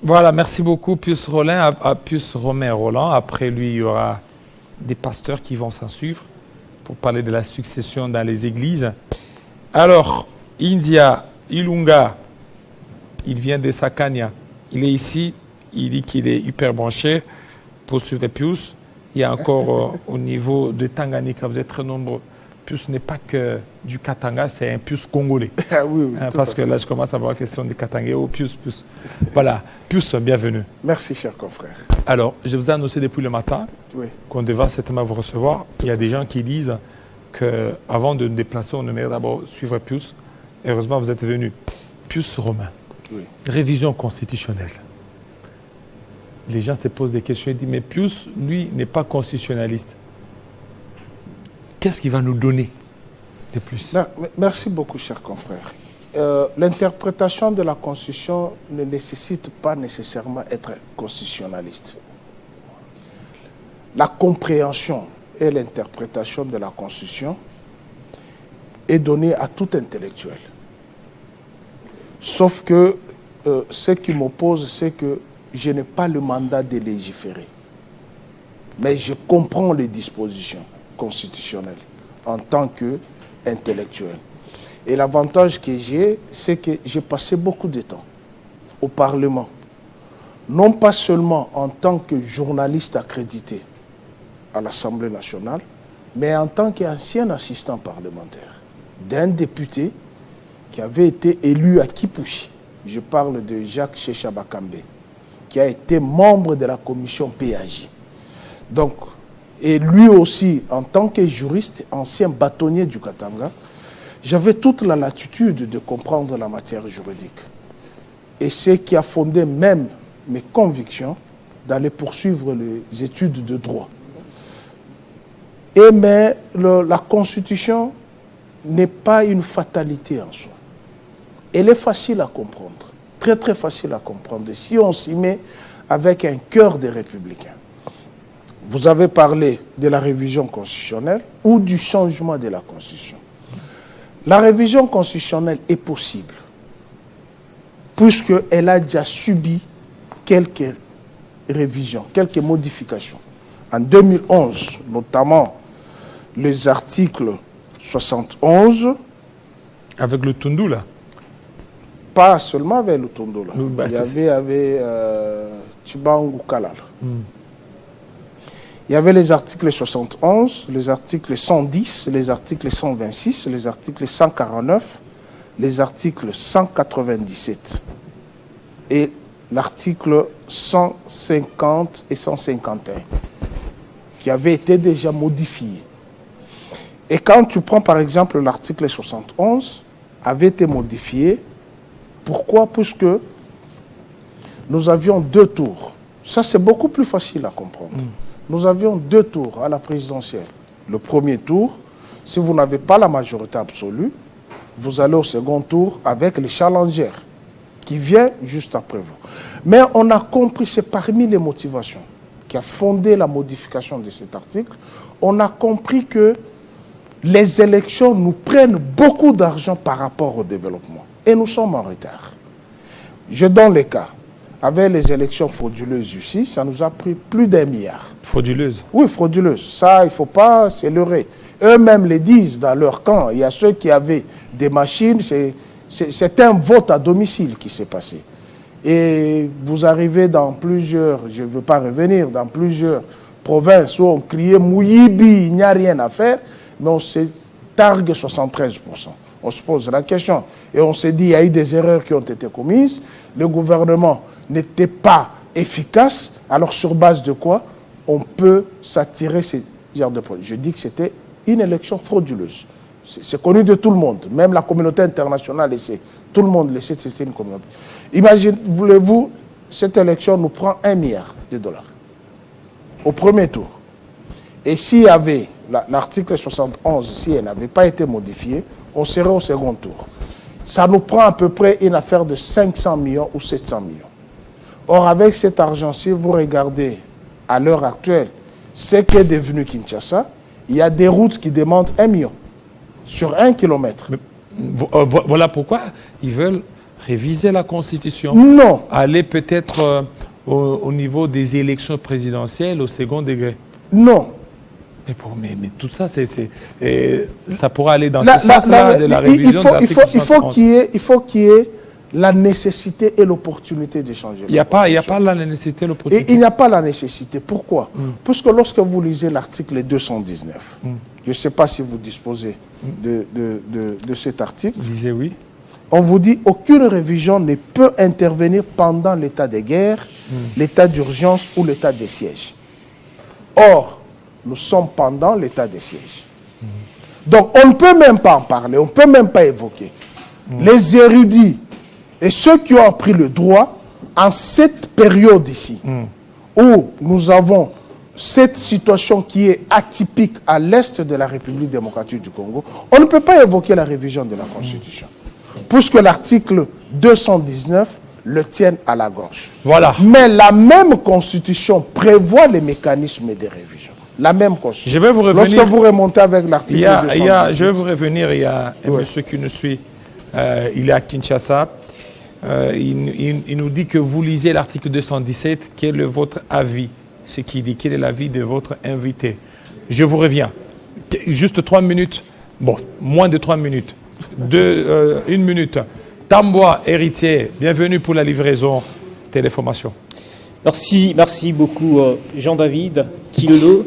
Voilà, merci beaucoup, Pius Romain Roland. Après lui, il y aura des pasteurs qui vont s'en suivre pour parler de la succession dans les églises. Alors, India Ilunga, il vient de Sakania. Il est ici, il dit qu'il est hyper branché pour suivre Pius. Il y a encore au niveau de Tanganyika, vous êtes très nombreux. Pius n'est pas que du Katanga, c'est un Pius congolais. Ah oui, Parce que là, je commence à voir la question des Katangais. Oh, Pius. Voilà, Pius, bienvenue. Merci, cher confrère. Alors, je vous ai annoncé depuis le matin qu'on devait certainement vous recevoir. Il y a des gens qui disent qu'avant de nous déplacer, on aimerait d'abord suivre Pius. Heureusement, vous êtes venu. Pius Romain, révision constitutionnelle. Les gens se posent des questions et disent, mais Pius, lui, n'est pas constitutionnaliste. Qu'est-ce qu'il va nous donner de plus? Merci beaucoup, cher confrère. L'interprétation de la Constitution ne nécessite pas nécessairement être constitutionnaliste. La compréhension et l'interprétation de la Constitution est donnée à tout intellectuel. Sauf que ce qui m'oppose, c'est que je n'ai pas le mandat de légiférer. Mais je comprends les dispositions constitutionnelles en tant qu'intellectuel. Et l'avantage que j'ai, c'est que j'ai passé beaucoup de temps au Parlement. Non pas seulement en tant que journaliste accrédité à l'Assemblée nationale, mais en tant qu'ancien assistant parlementaire d'un député qui avait été élu à Kipushi. Je parle de Jacques Chechabakambe, qui a été membre de la commission PAJ. Donc, et lui aussi, en tant que juriste, ancien bâtonnier du Katanga, j'avais toute la latitude de comprendre la matière juridique. Et ce qui a fondé même mes convictions d'aller poursuivre les études de droit. Mais la Constitution n'est pas une fatalité en soi. Elle est facile à comprendre, très très facile à comprendre, si on s'y met avec un cœur des républicains. Vous avez parlé de la révision constitutionnelle ou du changement de la Constitution. La révision constitutionnelle est possible, puisqu'elle a déjà subi quelques révisions, quelques modifications. En 2011, notamment les articles 71. Avec le Tundu, là? Pas seulement avec le Tundu, là. Il y avait Tchibangu Kalal. Il y avait les articles 71, les articles 110, les articles 126, les articles 149, les articles 197 et l'article 150 et 151 qui avaient été déjà modifiés. Et quand tu prends par exemple l'article 71, avait été modifié. Pourquoi? Puisque nous avions 2 tours. Ça, c'est beaucoup plus facile à comprendre. Nous avions 2 tours à la présidentielle. Le premier tour, si vous n'avez pas la majorité absolue, vous allez au second tour avec les challengers qui vient juste après vous. Mais on a compris, c'est parmi les motivations qui a fondé la modification de cet article, on a compris que les élections nous prennent beaucoup d'argent par rapport au développement. Et nous sommes en retard. Je donne les cas. Avec les élections frauduleuses ici, ça nous a pris plus d'1 milliard. Frauduleuses? Oui, frauduleuses. Ça, il ne faut pas se leurrer. Eux-mêmes le disent dans leur camp. Il y a ceux qui avaient des machines. C'est un vote à domicile qui s'est passé. Et vous arrivez dans plusieurs, je ne veux pas revenir, dans plusieurs provinces où on criait « Mouyibi, il n'y a rien à faire », mais on se targue 73%. On se pose la question. Et on s'est dit il y a eu des erreurs qui ont été commises. Le gouvernement n'était pas efficace. Alors sur base de quoi on peut s'attirer ces genres de projets? Je dis que c'était une élection frauduleuse. C'est connu de tout le monde. Même la communauté internationale le sait. Tout le monde le sait que c'était une communauté. Imaginez, voulez-vous, cette élection nous prend $1 milliard au premier tour. Et s'il y avait l'article 71, si elle n'avait pas été modifiée, on serait au second tour. Ça nous prend à peu près une affaire de 500 millions ou 700 millions. Or, avec cet argent, si vous regardez à l'heure actuelle ce qu'est devenu Kinshasa, il y a des routes qui demandent 1 million sur 1 kilomètre. Voilà pourquoi ils veulent réviser la Constitution. Non. Aller peut-être au niveau des élections présidentielles au second degré. Non. Mais tout ça, ça pourra aller dans ce sens-là de la révision de l'article 130. Il faut qu'il y ait la nécessité et l'opportunité de changer. Il n'y a pas la nécessité et l'opportunité. Et il n'y a pas la nécessité. Pourquoi? Parce que lorsque vous lisez l'article 219, je ne sais pas si vous disposez de cet article. Lisez, oui. On vous dit aucune révision ne peut intervenir pendant l'état de guerre, l'état d'urgence ou l'état de siège. Or, nous sommes pendant l'état de siège. Donc, on ne peut même pas en parler, on ne peut même pas évoquer. Les érudits et ceux qui ont appris le droit, en cette période ici, où nous avons cette situation qui est atypique à l'est de la République démocratique du Congo, on ne peut pas évoquer la révision de la Constitution. Puisque l'article 219 le tienne à la gorge. Voilà. Mais la même Constitution prévoit les mécanismes de révision. La même Constitution. Je vais vous revenir. Lorsque vous remontez avec l'article 219. Je vais vous revenir, il y a un monsieur qui nous suit, il est à Kinshasa. Il nous dit que vous lisez l'article 217. Quel est votre avis? Ce qui dit quel est l'avis de votre invité. Je vous reviens. Juste 3 minutes. Bon, moins de 3 minutes. 1 minute. Tamboa, héritier, bienvenue pour la livraison téléformation. Merci beaucoup Jean-David Kilolo.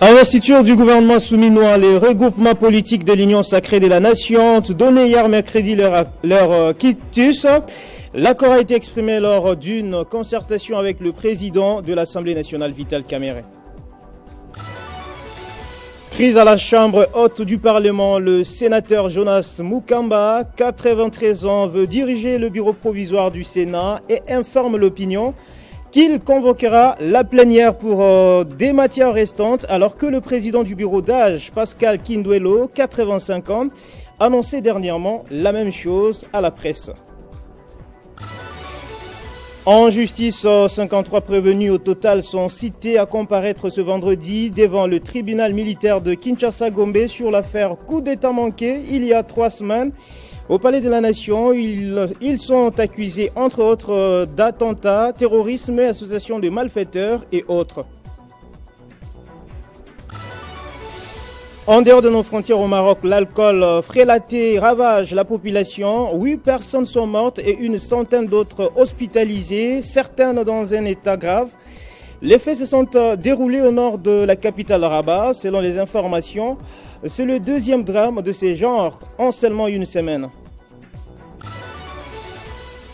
Investiture du gouvernement souminois, les regroupements politiques de l'Union sacrée de la Nation ont donné hier mercredi leur quitus. L'accord a été exprimé lors d'une concertation avec le président de l'Assemblée nationale, Vital Kamerhe. Crise à la Chambre haute du Parlement, le sénateur Jonas Mukamba, 93 ans, veut diriger le bureau provisoire du Sénat et informe l'opinion qu'il convoquera la plénière pour des matières restantes, alors que le président du bureau d'âge, Pascal Kindwelo, 85 ans, annonçait dernièrement la même chose à la presse. En justice, 53 prévenus au total sont cités à comparaître ce vendredi devant le tribunal militaire de Kinshasa-Gombe sur l'affaire coup d'État manqué il y a 3 semaines. Au Palais de la Nation, ils sont accusés, entre autres, d'attentats, terrorisme, association de malfaiteurs et autres. En dehors de nos frontières au Maroc, l'alcool frélaté ravage la population. 8 personnes sont mortes et une centaine d'autres hospitalisées, certaines dans un état grave. Les faits se sont déroulés au nord de la capitale Rabat, selon les informations. C'est le 2e drame de ce genre en seulement une semaine.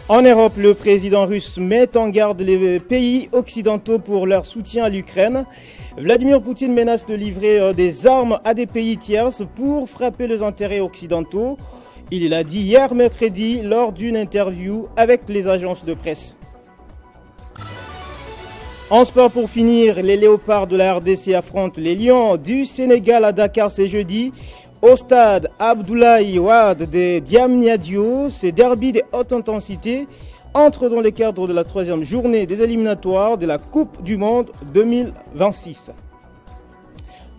En Europe, le président russe met en garde les pays occidentaux pour leur soutien à l'Ukraine. Vladimir Poutine menace de livrer des armes à des pays tierces pour frapper les intérêts occidentaux. Il l'a dit hier mercredi lors d'une interview avec les agences de presse. En sport pour finir, les léopards de la RDC affrontent les lions du Sénégal à Dakar ce jeudi. Au stade Abdoulaye Wade de Diamniadio, ces derby de haute intensité entrent dans le cadre de la 3e journée des éliminatoires de la Coupe du Monde 2026.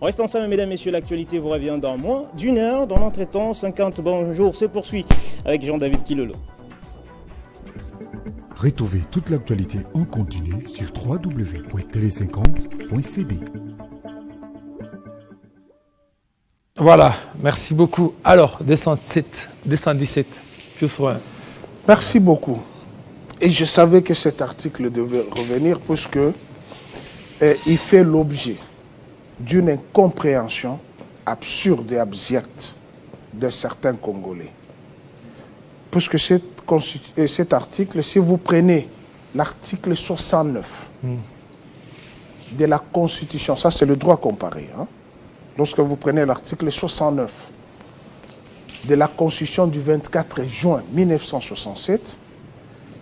On reste ensemble, mesdames et messieurs, l'actualité vous revient dans moins d'une heure. Dans l'entretemps, 50 bonjours se poursuit avec Jean-David Kilolo. Retrouvez toute l'actualité en continu sur www.tele50.cd. Voilà, merci beaucoup. Alors, 217, Pius Rouen. Merci beaucoup. Et je savais que cet article devait revenir puisque il fait l'objet d'une incompréhension absurde et abjecte de certains Congolais. Puisque cet article, si vous prenez l'article 69 de la Constitution, ça c'est le droit comparé, hein? Lorsque vous prenez l'article 69 de la Constitution du 24 juin 1967,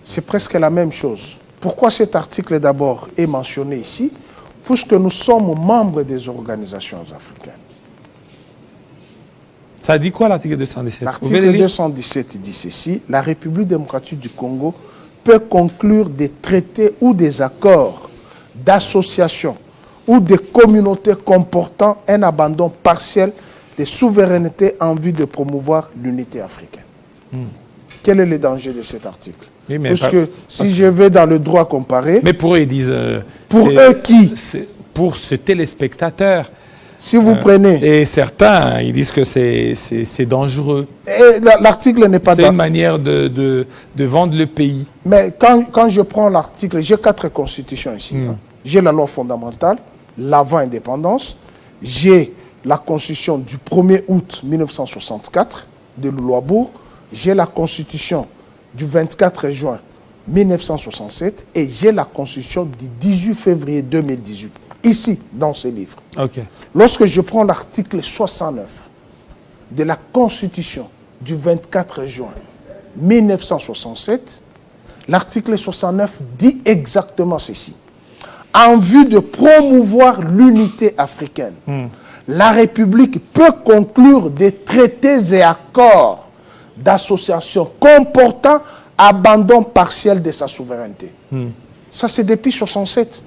c'est presque la même chose. Pourquoi cet article d'abord est mentionné ici? Puisque nous sommes membres des organisations africaines. Ça dit quoi l'article 217? L'article 217 dit ceci: la République démocratique du Congo peut conclure des traités ou des accords d'association ou des communautés comportant un abandon partiel des souverainetés en vue de promouvoir l'unité africaine. Quel est le danger de cet article? Oui, mais parce que si je vais dans le droit comparé... Mais pour eux, ils disent... pour eux qui? Pour ce téléspectateur. Si vous prenez... Et certains, ils disent que c'est dangereux. L'article n'est pas... C'est une manière de vendre le pays. Mais quand je prends l'article, j'ai 4 constitutions ici. J'ai la loi fondamentale, l'avant-indépendance, j'ai la constitution du 1er août 1964 de Louloabourg, j'ai la constitution du 24 juin 1967 et j'ai la constitution du 18 février 2018, ici, dans ce livre. Okay. Lorsque je prends l'article 69 de la constitution du 24 juin 1967, l'article 69 dit exactement ceci. En vue de promouvoir l'unité africaine, la République peut conclure des traités et accords d'association comportant abandon partiel de sa souveraineté. Ça, c'est depuis 67.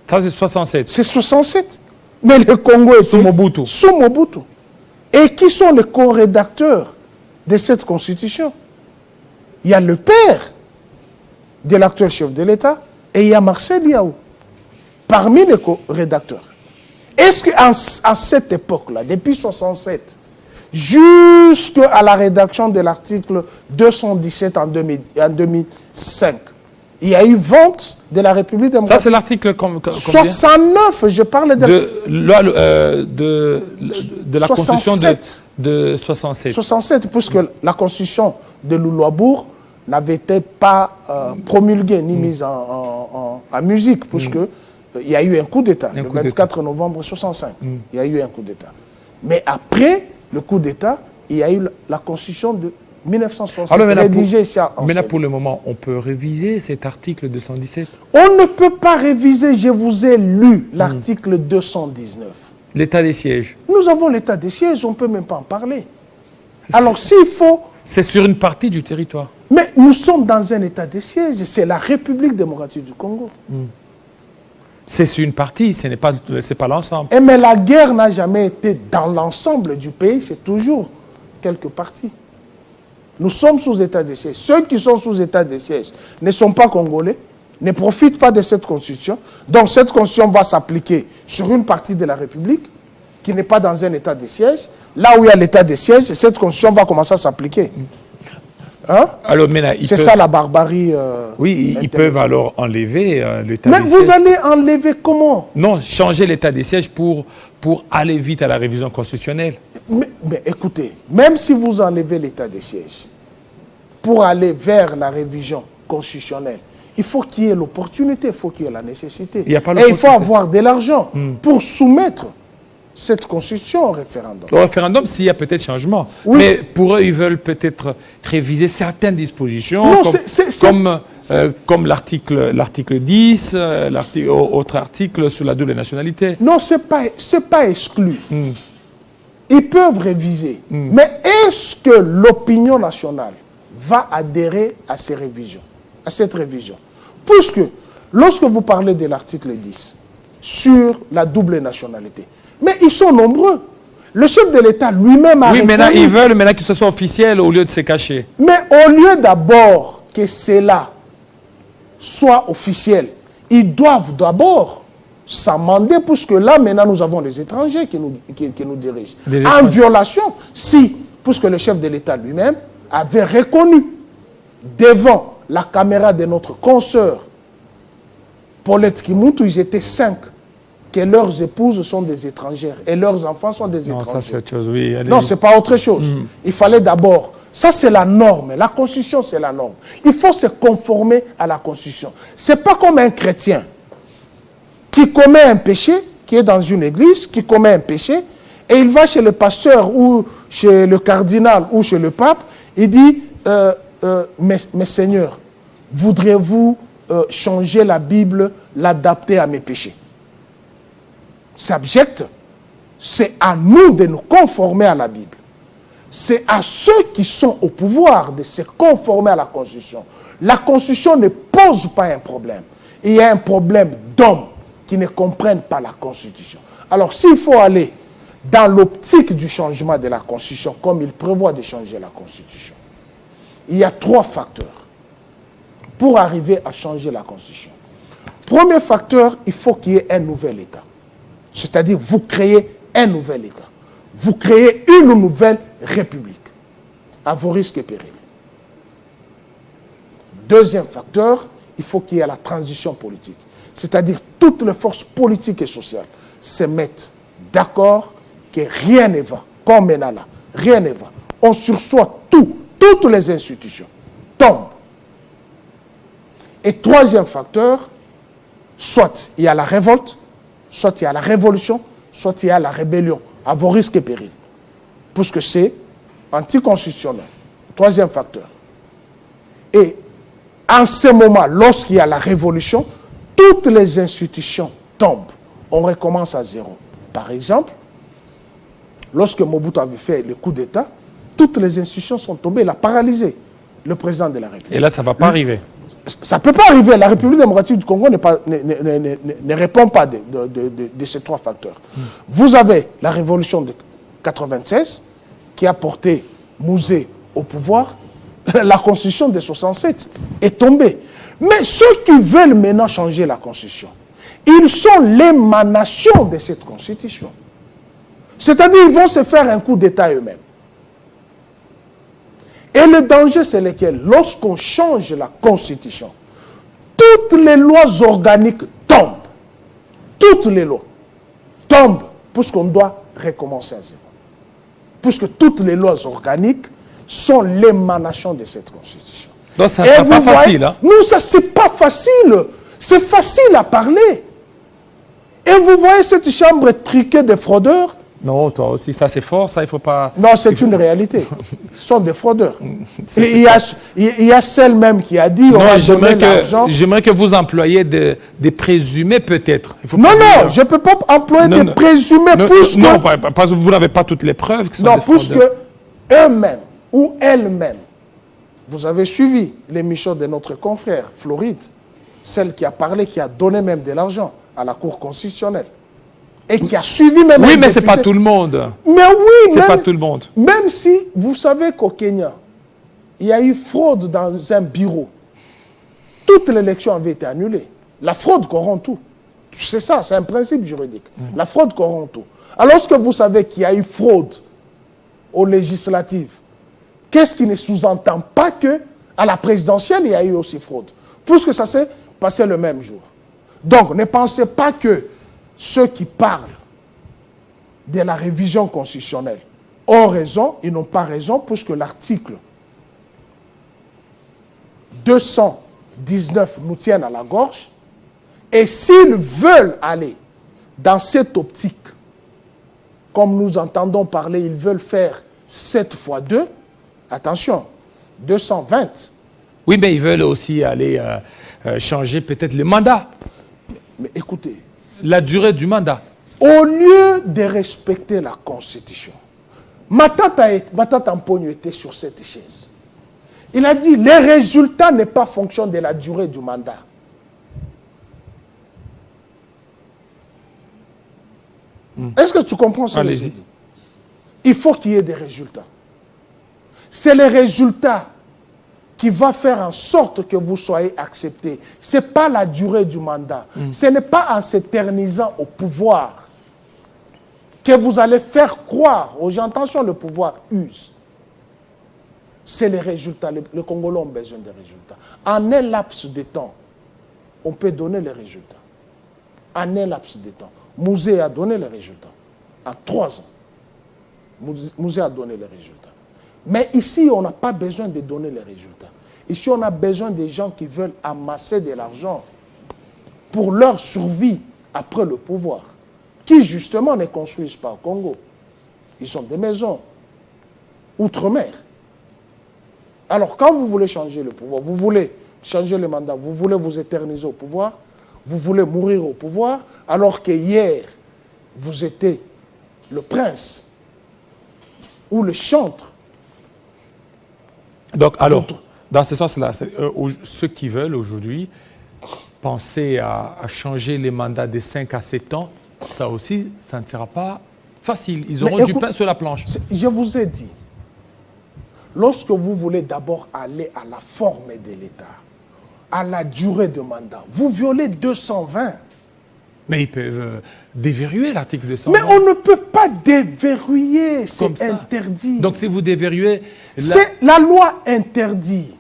Ça, c'est 67. C'est 67. Mais le Congo est sous Mobutu. Sous Mobutu. Et qui sont les co-rédacteurs de cette constitution? Il y a le père de l'actuel chef de l'État et il y a Marcel Yaou, parmi les co-rédacteurs. Est-ce qu'à cette époque-là, depuis 67, jusqu'à la rédaction de l'article 217 en 2005, il y a eu vente de la République démocratique? Ça, c'est l'article 69, je parle de la Constitution de 67. 67, puisque la Constitution de Louloabourg n'avait été pas promulguée ni mise en musique, puisque il y a eu un coup d'État, le 24 novembre 65. Il y a eu un coup d'État. Mais après le coup d'État, il y a eu la Constitution de 1967 rédigée ici en Maintenant, pour le moment, on peut réviser cet article 217? On ne peut pas réviser, je vous ai lu l'article 219. L'état des sièges. Nous avons l'état des sièges, on ne peut même pas en parler. Alors s'il faut... C'est sur une partie du territoire. Mais nous sommes dans un état des sièges, c'est la République démocratique du Congo. C'est sur une partie, ce n'est pas l'ensemble. Mais la guerre n'a jamais été dans l'ensemble du pays, c'est toujours quelques parties. Nous sommes sous état de siège. Ceux qui sont sous état de siège ne sont pas congolais, ne profitent pas de cette constitution. Donc cette constitution va s'appliquer sur une partie de la République qui n'est pas dans un état de siège. Là où il y a l'état de siège, cette constitution va commencer à s'appliquer. Hein? Alors, c'est ça la barbarie. Oui, ils peuvent alors enlever l'état des sièges. Mais vous allez enlever comment? Non, changer l'état des sièges pour aller vite à la révision constitutionnelle. Mais écoutez, même si vous enlevez l'état des sièges, pour aller vers la révision constitutionnelle, il faut qu'il y ait l'opportunité, il faut qu'il y ait la nécessité. Et il faut avoir de l'argent pour soumettre cette constitution au référendum. Au référendum, s'il y a peut-être changement. Oui. Mais pour eux, ils veulent peut-être réviser certaines dispositions, non, comme l'article 10, autre article sur la double nationalité. Non, ce n'est pas exclu. Ils peuvent réviser. Mais est-ce que l'opinion nationale va adhérer à ces révisions, à cette révision? Puisque, lorsque vous parlez de l'article 10, sur la double nationalité, mais ils sont nombreux. Le chef de l'État lui-même a reconnu. Maintenant, ils veulent que ce soit officiel au lieu de se cacher. Mais au lieu d'abord que cela soit officiel, ils doivent d'abord s'amender, puisque là, maintenant, nous avons les étrangers qui nous dirigent. En violation, puisque le chef de l'État lui-même avait reconnu devant la caméra de notre consoeur Paulette Kimuntu, ils étaient 5, que leurs épouses sont des étrangères et leurs enfants sont des étrangers. Non, ça c'est autre chose, oui. Non, ce n'est pas autre chose. Il fallait d'abord... Ça, c'est la norme. La Constitution, c'est la norme. Il faut se conformer à la Constitution. Ce n'est pas comme un chrétien qui commet un péché, qui est dans une église, qui commet un péché, et il va chez le pasteur ou chez le cardinal ou chez le pape, il dit, mais Seigneur, voudriez-vous changer la Bible, l'adapter à mes péchés? C'est abject. C'est à nous de nous conformer à la Bible. c'est à ceux qui sont au pouvoir de se conformer à la Constitution. La Constitution ne pose pas un problème. Il y a un problème d'hommes qui ne comprennent pas la Constitution. Alors, s'il faut aller dans l'optique du changement de la Constitution, comme il prévoit de changer la Constitution, il y a 3 facteurs pour arriver à changer la Constitution. Premier facteur, il faut qu'il y ait un nouvel État. C'est-à-dire, vous créez un nouvel État. Vous créez une nouvelle République, à vos risques et périls. Deuxième facteur, il faut qu'il y ait la transition politique. C'est-à-dire, toutes les forces politiques et sociales se mettent d'accord que rien ne va, comme maintenant là, rien ne va. On sursoit tout, toutes les institutions tombent. Et troisième facteur, soit il y a la révolte, soit il y a la révolution, soit il y a la rébellion, à vos risques et périls. Puisque c'est anticonstitutionnel. Troisième facteur. Et en ce moment, lorsqu'il y a la révolution, toutes les institutions tombent. On recommence à zéro. Par exemple, lorsque Mobutu avait fait le coup d'État, toutes les institutions sont tombées. Il a paralysé le président de la République. Et là, ça ne va pas arriver. Ça ne peut pas arriver. La République démocratique du Congo ne répond pas de ces 3 facteurs. Vous avez la révolution de 1996 qui a porté Mouzé au pouvoir. La constitution de 67 est tombée. Mais ceux qui veulent maintenant changer la constitution, ils sont l'émanation de cette constitution. C'est-à-dire qu'ils vont se faire un coup d'État eux-mêmes. Et le danger, c'est lequel? Lorsqu'on change la constitution, toutes les lois organiques tombent. Toutes les lois tombent puisqu'on doit recommencer à zéro. Puisque toutes les lois organiques sont l'émanation de cette constitution. Donc ça n'est pas facile. Hein? Non, ça c'est pas facile. C'est facile à parler. Et vous voyez cette chambre triquée de fraudeurs. Non, toi aussi, ça c'est fort, ça il ne faut pas... Non, c'est une réalité. Ce sont des fraudeurs. Et il y a celle même qui a dit... Non, j'aimerais que vous employiez des présumés peut-être. Non, je ne peux pas employer des présumés puisque... Non, parce que vous n'avez pas toutes les preuves qui sont non, puisque eux-mêmes ou elles-mêmes, vous avez suivi l'émission de notre confrère Floride, celle qui a parlé, qui a donné même de l'argent à la Cour constitutionnelle. Et qui a suivi même... Oui, mais ce n'est pas tout le monde. Mais oui, c'est pas tout le monde. Même si, vous savez qu'au Kenya, il y a eu fraude dans un bureau. Toute l'élection avait été annulée. La fraude corrompt tout. C'est ça, c'est un principe juridique. La fraude corrompt tout. Alors que vous savez qu'il y a eu fraude aux législatives, qu'est-ce qui ne sous-entend pas que à la présidentielle, il y a eu aussi fraude? Puisque ça s'est passé le même jour. Donc, ne pensez pas que ceux qui parlent de la révision constitutionnelle ont raison, ils n'ont pas raison, puisque l'article 219 nous tient à la gorge. Et s'ils veulent aller dans cette optique, comme nous entendons parler, ils veulent faire 7 fois 2, attention, 220. Oui, mais ils veulent aussi aller changer peut-être le mandat. Mais écoutez, la durée du mandat. Au lieu de respecter la Constitution, Matata Mponyo était sur cette chaise. Il a dit, les résultats n'est pas fonction de la durée du mandat. Est-ce que tu comprends ce que je dis? Il faut qu'il y ait des résultats. C'est les résultats qui va faire en sorte que vous soyez accepté. Ce n'est pas la durée du mandat. Ce n'est pas en s'éternisant au pouvoir que vous allez faire croire aux gens. Attention, le pouvoir use. C'est les résultats. Les Congolais ont besoin des résultats. En un laps de temps, on peut donner les résultats. En un laps de temps. Mouzé a donné les résultats. En 3 ans. Mouzé a donné les résultats. Mais ici, on n'a pas besoin de donner les résultats. Ici, on a besoin des gens qui veulent amasser de l'argent pour leur survie après le pouvoir, qui justement ne construisent pas au Congo. Ils ont des maisons outre-mer. Alors, quand vous voulez changer le pouvoir, vous voulez changer le mandat, vous voulez vous éterniser au pouvoir, vous voulez mourir au pouvoir, alors que hier, vous étiez le prince ou le chantre Donc, alors, dans ce sens-là, ceux qui veulent aujourd'hui penser à changer les mandats de 5 à 7 ans, ça aussi, ça ne sera pas facile. Ils auront du pain sur la planche. Je vous ai dit, lorsque vous voulez d'abord aller à la forme de l'État, à la durée de mandat, vous violez 220. Mais ils peuvent déverrouiller l'article 220. Mais on ne peut pas déverrouiller, c'est interdit. Donc si vous déverrouillez... La loi interdit.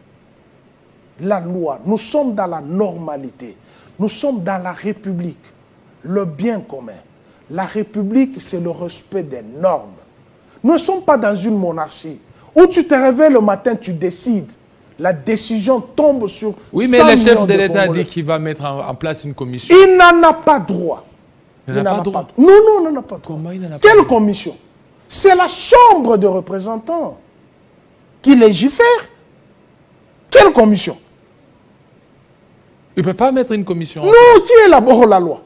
La loi, nous sommes dans la normalité. Nous sommes dans la République, le bien commun. La République, c'est le respect des normes. Nous ne sommes pas dans une monarchie où tu te réveilles le matin, tu décides. La décision tombe sur... Oui, mais le chef de l'État dit qu'il va mettre en place une commission. Il n'en a pas droit. Il n'en a pas droit. Non, il n'en a pas droit. Comment il n'en a pas Quelle droit? commission? C'est la Chambre de représentants qui légifère. Quelle commission? Il ne peut pas mettre une commission. Non, qui élabore la loi?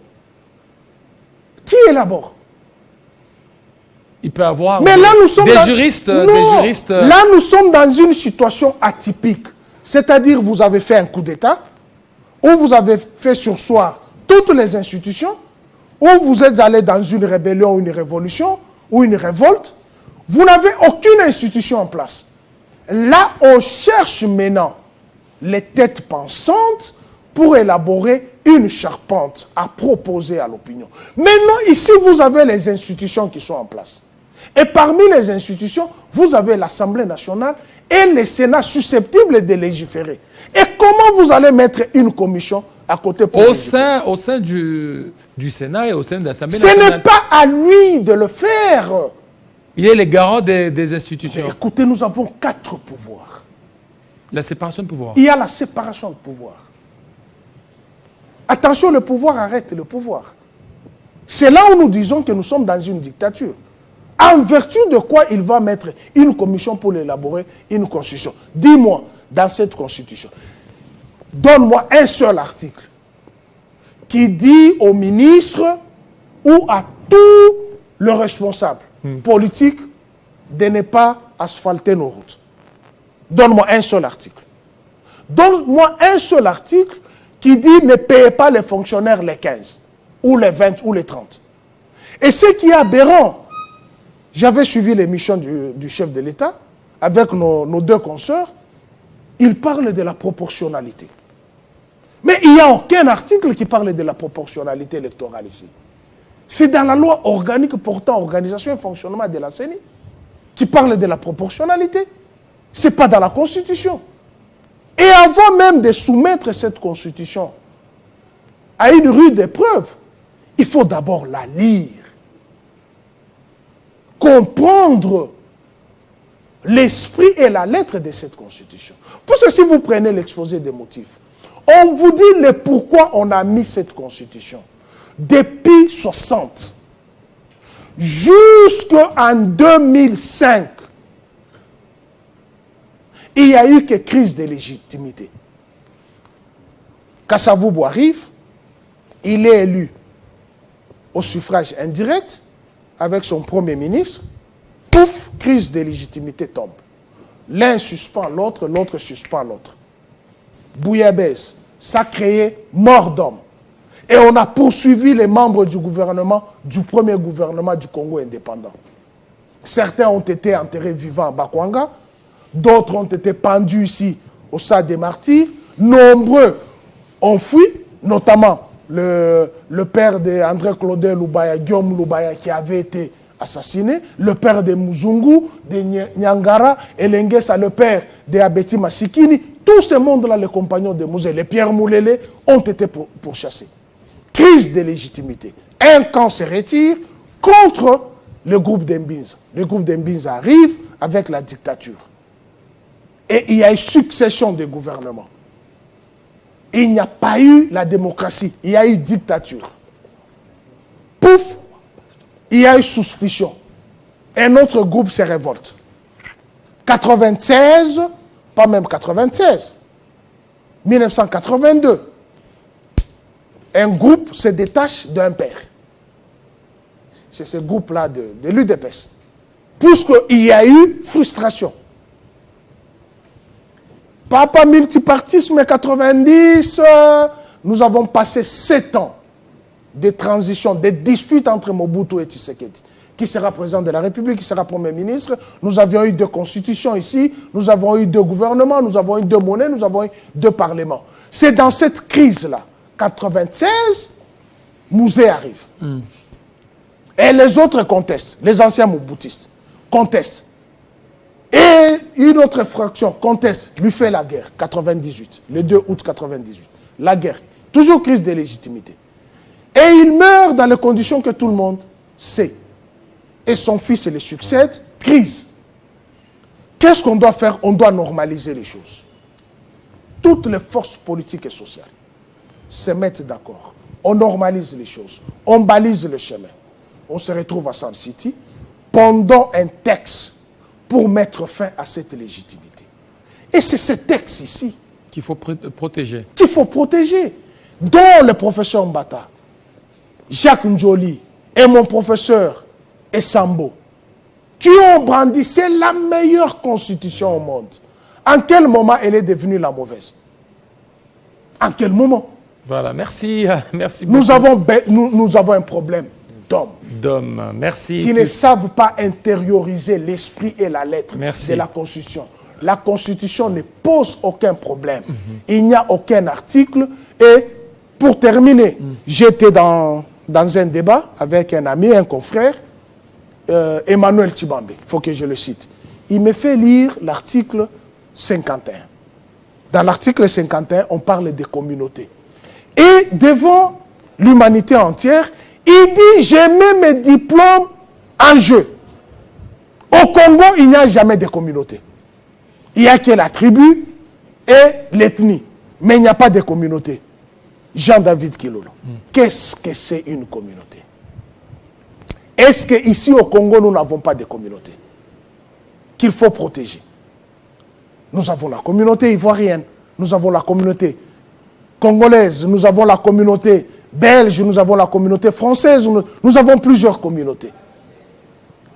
Qui élabore? Il peut avoir mais là, nous sommes des juristes. Là, nous sommes dans une situation atypique. C'est-à-dire, vous avez fait un coup d'État, ou vous avez fait surseoir toutes les institutions, ou vous êtes allé dans une rébellion, une révolution, ou une révolte. Vous n'avez aucune institution en place. Là, on cherche maintenant les têtes pensantes pour élaborer une charpente à proposer à l'opinion. Maintenant, ici, vous avez les institutions qui sont en place. Et parmi les institutions, vous avez l'Assemblée nationale et le Sénat susceptibles de légiférer. Et comment vous allez mettre une commission à côté pour légiférer? Au sein du Sénat et au sein de l'Assemblée nationale. Ce n'est pas à lui de le faire. Il est le garant des institutions. Mais écoutez, nous avons 4 pouvoirs. La séparation de pouvoir. Il y a la séparation de pouvoir. Attention, le pouvoir arrête le pouvoir. C'est là où nous disons que nous sommes dans une dictature. En vertu de quoi il va mettre une commission pour élaborer une constitution? Dis-moi, dans cette constitution, donne-moi un seul article qui dit au ministre ou à tout le responsable politique de ne pas asphalter nos routes. Donne-moi un seul article. Donne-moi un seul article qui dit ne payez pas les fonctionnaires les 15, ou les 20, ou les 30. Et ce qui est aberrant, j'avais suivi l'émission du chef de l'État avec nos 2 consoeurs, il parle de la proportionnalité. Mais il n'y a aucun article qui parle de la proportionnalité électorale ici. C'est dans la loi organique portant organisation et fonctionnement de la CENI qui parle de la proportionnalité. Ce n'est pas dans la Constitution. Et avant même de soumettre cette Constitution à une rude épreuve, il faut d'abord la lire. Comprendre l'esprit et la lettre de cette Constitution. Pour ce, si vous prenez l'exposé des motifs, on vous dit le pourquoi on a mis cette Constitution. Depuis 60, jusqu'en 2005, il n'y a eu que crise de légitimité. Kassavoubo arrive, il est élu au suffrage indirect avec son premier ministre, pouf, crise de légitimité tombe. L'un suspend l'autre, l'autre suspend l'autre. Bouillabaisse, ça a créé mort d'homme. Et on a poursuivi les membres du gouvernement, du premier gouvernement du Congo indépendant. Certains ont été enterrés vivants à Bakwanga, d'autres ont été pendus ici au Stade des Martyrs. Nombreux ont fui, notamment le père d'André Claudel Loubaya, Guillaume Loubaya, qui avait été assassiné, le père de Muzungu, de Nyangara, et Lengesa, le père de Abeti Masikini. Tous ces mondes-là, les compagnons de Mouzé, les Pierre Moulele, ont été pourchassés. Crise de légitimité. Un camp se retire contre le groupe d'Embinza. Le groupe d'Embinza arrive avec la dictature. Et il y a eu succession de gouvernements. Il n'y a pas eu la démocratie, il y a eu dictature. Pouf, il y a eu suspicion. Un autre groupe se révolte. 96, pas même 96, 1982, un groupe se détache d'un père. C'est ce groupe-là de l'UDPS. Puisqu'il y a eu frustration. Papa multipartisme 90, nous avons passé 7 ans de transition, de disputes entre Mobutu et Tshisekedi. Qui sera président de la République, qui sera Premier ministre. Nous avions eu 2 constitutions ici, nous avons eu 2 gouvernements, nous avons eu 2 monnaies, nous avons eu 2 parlements. C'est dans cette crise-là, 96, Mouzé arrive. Et les autres contestent, les anciens Mobutistes contestent. Et une autre fraction conteste, lui fait la guerre, 98, le 2 août 98. La guerre, toujours crise de légitimité. Et il meurt dans les conditions que tout le monde sait. Et son fils le succède, crise. Qu'est-ce qu'on doit faire? On doit normaliser les choses. Toutes les forces politiques et sociales se mettent d'accord. On normalise les choses. On balise le chemin. On se retrouve à Sam City pendant un texte pour mettre fin à cette légitimité. Et c'est ce texte ici qu'il faut protéger. Qu'il faut protéger. Dont le professeur Mbata, Jacques Ndjoli et mon professeur Essambo, qui ont brandi, c'est la meilleure constitution au monde. En quel moment elle est devenue la mauvaise? En quel moment? Voilà, merci, merci beaucoup. Nous avons un problème d'hommes. Merci. Qui ne savent pas intérioriser l'esprit et la lettre de la Constitution. La Constitution ne pose aucun problème. Il n'y a aucun article. Et pour terminer, j'étais dans un débat avec un ami, un confrère, Emmanuel Tibambe, il faut que je le cite. Il me fait lire l'article 51. Dans l'article 51, on parle des communautés. Et devant l'humanité entière, il dit, j'ai mis mes diplômes en jeu. Au Congo, il n'y a jamais de communauté. Il n'y a que la tribu et l'ethnie. Mais il n'y a pas de communauté. Jean-David Kilolo. Qu'est-ce que c'est une communauté? Est-ce qu'ici au Congo, nous n'avons pas de communauté qu'il faut protéger? Nous avons la communauté ivoirienne, nous avons la communauté congolaise, nous avons la communauté belge, nous avons la communauté française, nous avons plusieurs communautés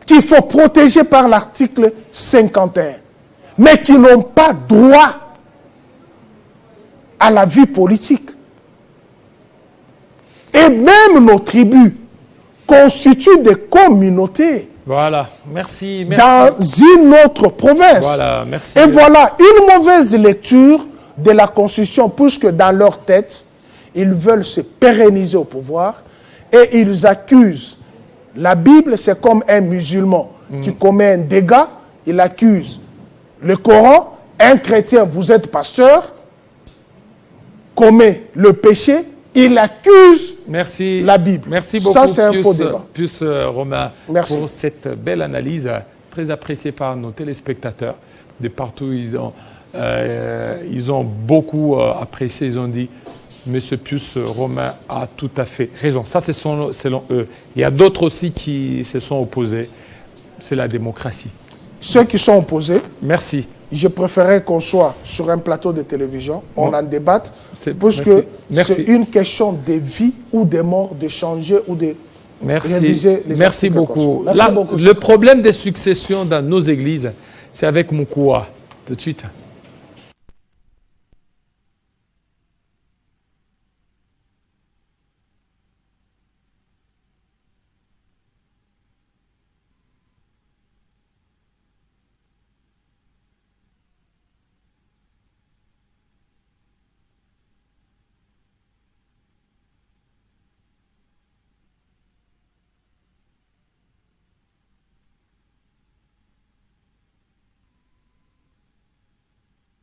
qu'il faut protéger par l'article 51, mais qui n'ont pas droit à la vie politique. Et même nos tribus constituent des communautés. Voilà, merci. Dans une autre province. Voilà, merci. Et voilà une mauvaise lecture de la Constitution, puisque dans leur tête, ils veulent se pérenniser au pouvoir et ils accusent. La Bible, c'est comme un musulman qui commet un dégât, il accuse le Coran. Un chrétien, vous êtes pasteur, commet le péché, il accuse la Bible. Merci beaucoup, ça, c'est un faux débat. Pius Romain, pour cette belle analyse, très appréciée par nos téléspectateurs. De partout, ils ont beaucoup apprécié, ils ont dit, Monsieur Pius Romain a tout à fait raison. Ça, c'est selon eux. Il y a d'autres aussi qui se sont opposés. C'est la démocratie. Ceux qui sont opposés, merci. Je préférais qu'on soit sur un plateau de télévision, on en débatte, puisque c'est une question de vie ou de mort, de changer ou de réviser les Merci beaucoup. Merci beaucoup. Le problème des successions dans nos églises, c'est avec Moukoua. Tout de suite.